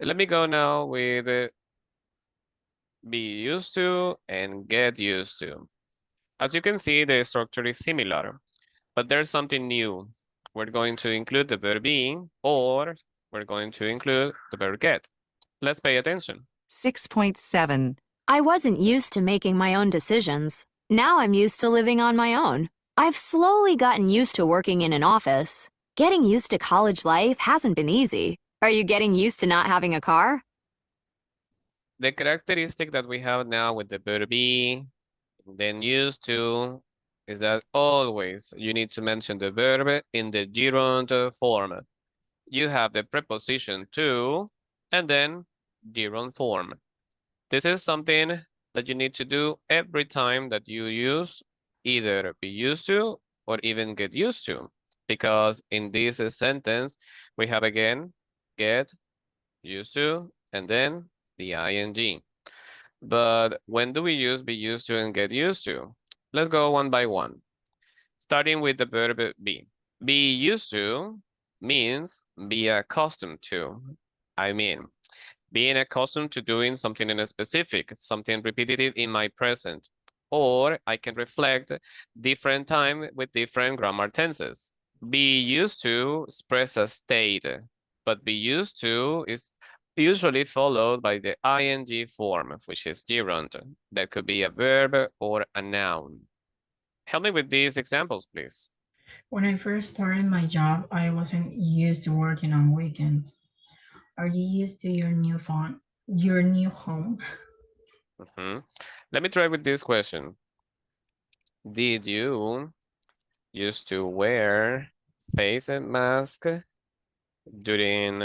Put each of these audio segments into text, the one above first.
Let me go now with be used to and get used to. As you can see, the structure is similar, but there's something new. We're going to include the verb be, or we're going to include the verb get. Let's pay attention. 6.7. I wasn't used to making my own decisions. Now I'm used to living on my own. I've slowly gotten used to working in an office. Getting used to college life hasn't been easy. Are you getting used to not having a car? The characteristic that we have now with the verb be, then used to, is that always you need to mention the verb in the gerund form. You have the preposition to, and then gerund form. This is something that you need to do every time that you use either be used to or even get used to. Because in this sentence, we have again, get used to, and then the ing. But when do we use be used to and get used to? Let's go one by one. Starting with the verb be. Be used to means be accustomed to. I mean, being accustomed to doing something in a specific, something repetitive in my present. Or I can reflect different time with different grammar tenses. Be used to express a state, but be used to is usually followed by the ing form, which is gerund. That could be a verb or a noun. Help me with these examples, please. When I first started my job, I wasn't used to working on weekends. Are you used to your new phone, your new home? Let me try with this question. Did you used to wear face mask during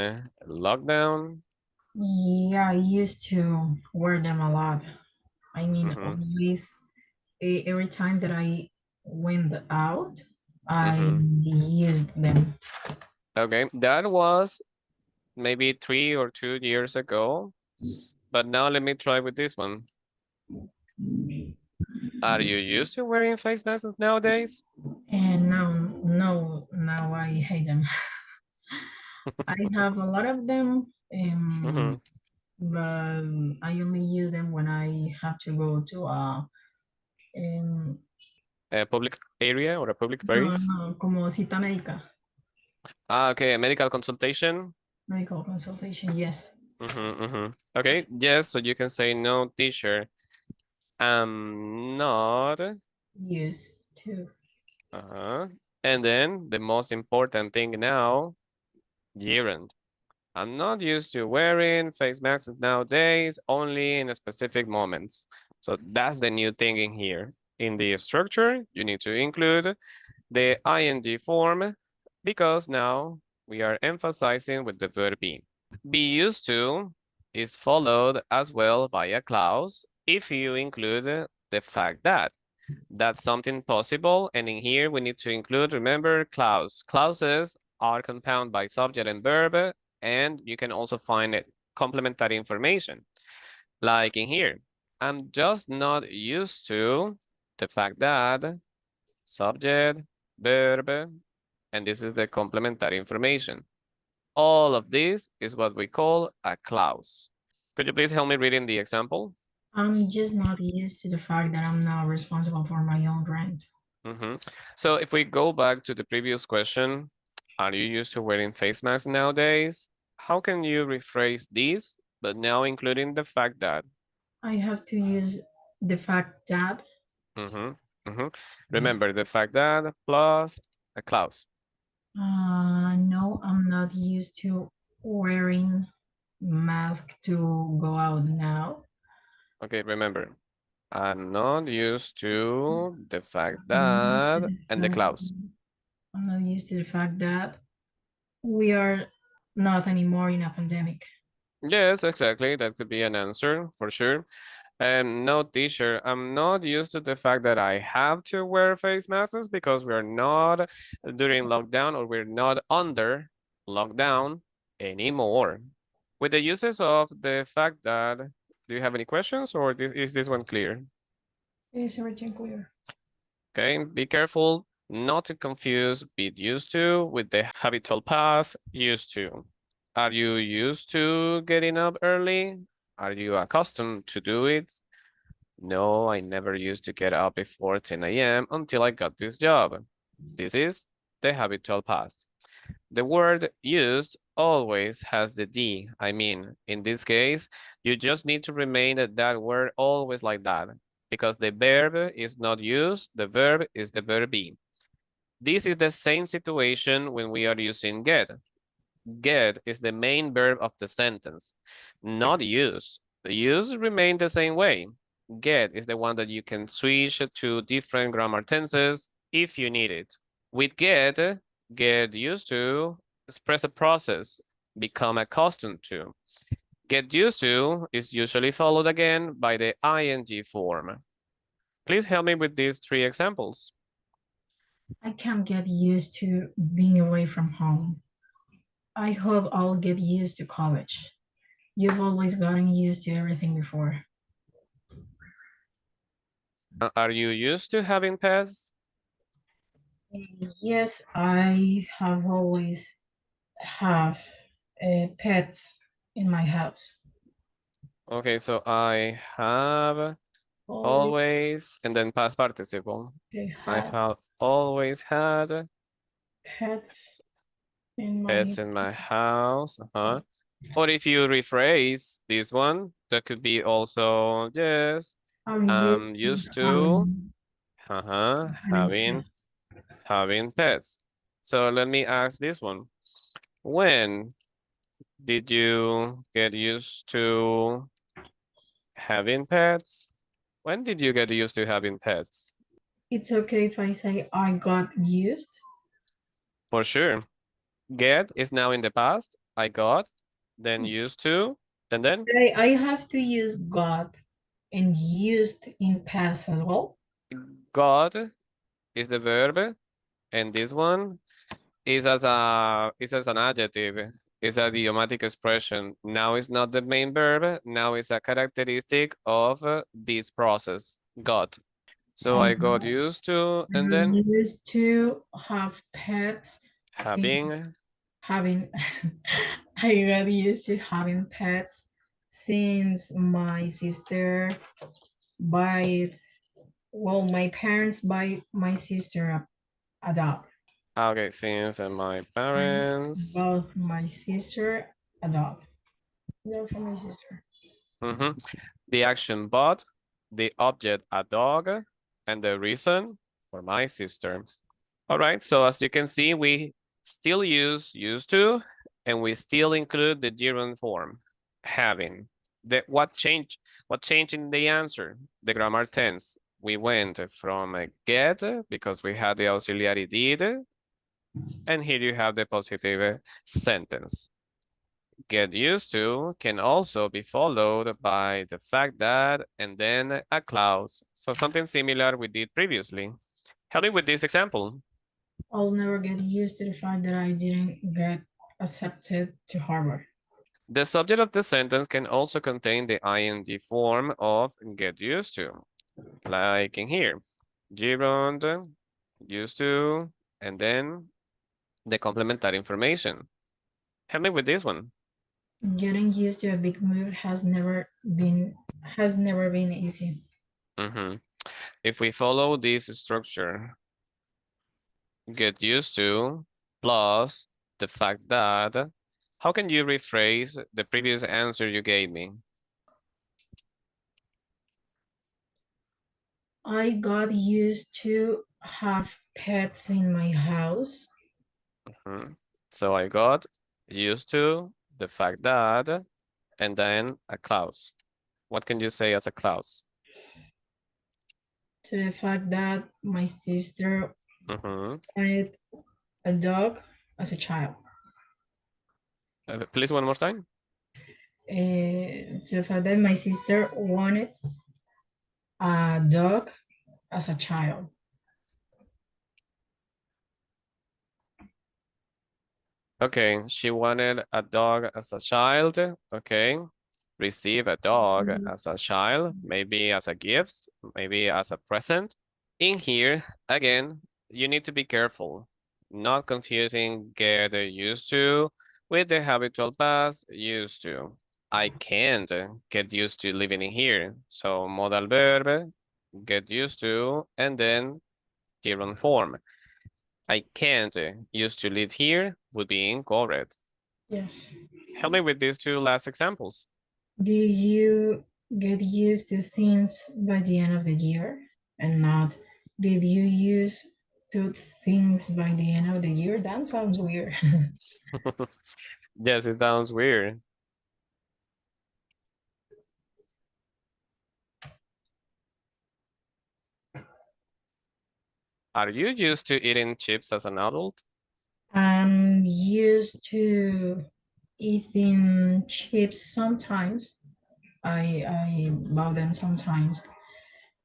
lockdown? Yeah, I used to wear them a lot. I mean, always, every time that I went out, I used them. Okay, that was maybe 3 or 2 years ago. But now let me try with this one. Are you used to wearing face masks nowadays? And now I hate them. I have a lot of them, but I only use them when I have to go to um, A public area or a public no, place? no, como cita médica, Ah, okay, a medical consultation. medical consultation. Yes. Okay, yes, so you can say no, teacher. I'm not. Used to. And then the most important thing now, gerund. I'm not used to wearing face masks nowadays, only in specific moments. So that's the new thing in here. In the structure, you need to include the ing form because now we are emphasizing with the verb be. Be used to is followed as well by a clause if you include the fact that. That's something possible. And in here, we need to include, remember, clause. Clauses are compounded by subject and verb, and you can also find it complementary information. Like in here, I'm just not used to the fact that subject, verb, and this is the complementary information. All of this is what we call a clause. Could you please help me reading the example? I'm just not used to the fact that I'm now responsible for my own rent. So if we go back to the previous question, are you used to wearing face masks nowadays? How can you rephrase this, but now including the fact that? I have to use the fact that. Remember the fact that plus a clause. No, I'm not used to wearing mask to go out now. Okay, remember, I'm not used to the fact I'm not used to that the and the fact clause. I'm not used to the fact that we are not anymore in a pandemic. Yes, exactly. That could be an answer for sure. And no, teacher, I'm not used to the fact that I have to wear face masks because we're not during lockdown or we're not under lockdown anymore. With the uses of the fact that, do you have any questions or is this one clear? Is everything clear? Okay, be careful not to confuse be used to with the habitual past used to. Are you used to getting up early? Are you accustomed to do it? No, I never used to get up before 10 a.m. until I got this job. This is the habitual past. The word used always has the D. I mean, in this case, you just need to remain that word always like that, because the verb is not used, the verb is the verb be. This is the same situation when we are using get. Get is the main verb of the sentence, not use. The use remain the same way. Get is the one that you can switch to different grammar tenses if you need it. With get used to, express a process, become accustomed to. Get used to is usually followed again by the ing form. Please help me with these three examples. I can't get used to being away from home. I hope I'll get used to college. You've always gotten used to everything before. Are you used to having pets? Yes, I have always have pets in my house. Okay, so I have always, and then past participle. I've Have always had pets in my pets in my house. Or if you rephrase this one, that could be also, yes, I'm I'm used to used to having pets. having pets. So let me ask this one. When did you get used to having pets? When did you get used to having pets? It's okay if I say I got used. For sure. Get is now in the past. I got, then used to, and then I have to use got and used in past as well. got is the verb, and this one is as an adjective. It's a idiomatic expression. Now it's not the main verb. Now it's a characteristic of this process. Got. So I I got used to, and then used to have pets since having. having I got used to having pets since my sister buy my parents buy my sister a dog. Okay, since my Parents parents. bought my sister a dog. Dog for my sister. Mhm. The action bought, the object a dog, and the reason for my sister. All right, so as you can see, we still use used to, and we still include the gerund form, having. What changed in the answer? The grammar tense. We went from a get, because we had the auxiliary did, and here you have the positive sentence. Get used to can also be followed by the fact that, and then a clause. So something similar we did previously. Help me with this example. I'll never get used to the fact that I didn't get accepted to Harvard. The subject of the sentence can also contain the ing form of get used to, like in here. Gerund, used to, and then the complementary information. Help me with this one. Getting used to a big move has never been easy. If we follow this structure, get used to plus the fact that, how can you rephrase the previous answer you gave me? I got used to have pets in my house. So I got used to the fact that, and then a clause. What can you say as a clause? To the fact that my sister Mm-hmm. wanted a dog as a child. Please one more time. To the fact that my sister wanted a dog as a child. Okay, she wanted a dog as a child. Okay, receive a dog as a child, maybe as a gift, maybe as a present. In here, again, you need to be careful, not confusing get used to With the habitual past, used to. I can't get used to living in here. So modal verb, get used to, and then gerund form. I can't used to live here would be incorrect. Yes. Help me with these two last examples. Do you get used to things by the end of the year? And not, did you use to things by the end of the year? That sounds weird. Yes, it sounds weird. Are you used to eating chips as an adult? I'm used to eating chips sometimes. I love them sometimes.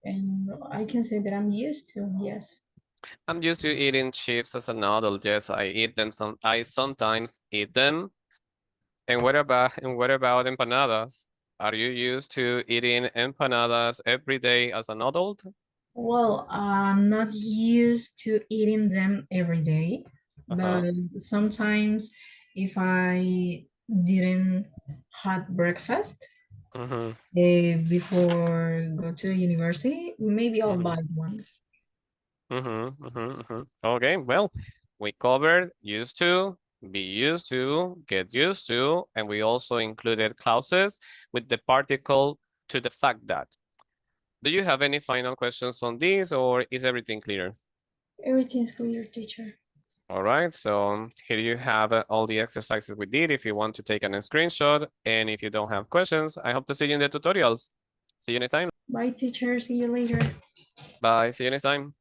And I can say that I'm used to, yes. I'm used to eating chips as an adult. Yes, I eat them. I sometimes eat them. And what about empanadas? Are you used to eating empanadas every day as an adult? Well, I'm not used to eating them every day, Uh-huh. but sometimes if I didn't had breakfast Mm-hmm. before go to university, maybe I'll Mm-hmm. buy one. Mm-hmm. Mm-hmm. Mm-hmm. Okay, well, we covered used to, be used to, get used to, and we also included clauses with the particle to the fact that. Do you have any final questions on this, or is everything clear? Everything's clear, teacher. All right, so here you have all the exercises we did if you want to take a screenshot. And if you don't have questions, I hope to see you in the tutorials. See you next time. Bye, teacher. See you later. Bye, see you next time.